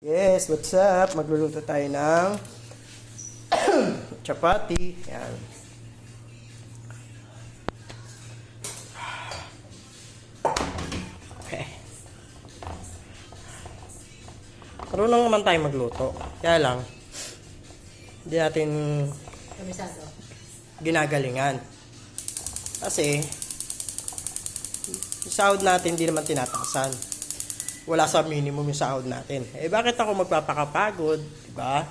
Yes, what's up? Magluluto tayo ng chapati. Yan. Okay. Marunong naman tayo magluto. Kaya lang, hindi natin Kabisado. ginagalingan. Kasi, yung sahod natin hindi naman tinataasan. Wala sa minimum yung sahod natin. Eh, bakit ako magpapakapagod? Diba?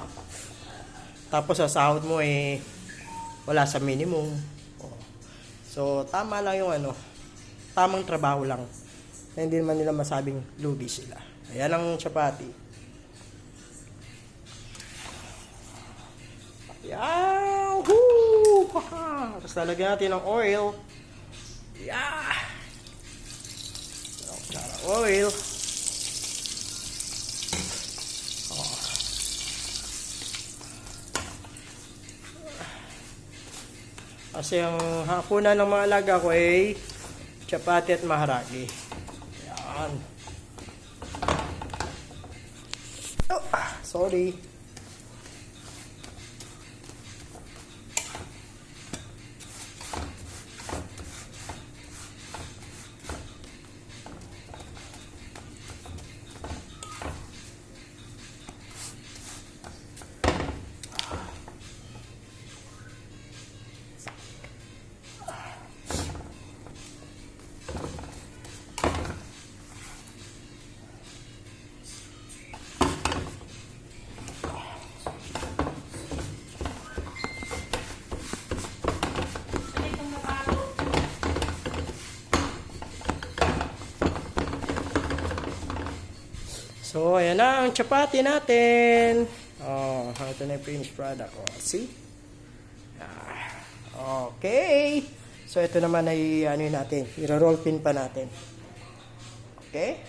Tapos sa sahod mo wala sa minimum. Oh. So, tama lang yung tamang trabaho lang. Na hindi naman nila masabing lugi sila. Ayan ang chapati. Yahoo! Tapos lalagyan natin ng oil. Yeah! Oil. Kasi ang hapunan ng mga alaga ko ay chapati at maharagi. Yan. Oh, sorry. So, ayan na ang chapati natin. Oh, ito na yung finished product. Oh, see? Okay. So, ito naman ay natin. I-roll pin pa natin. Okay?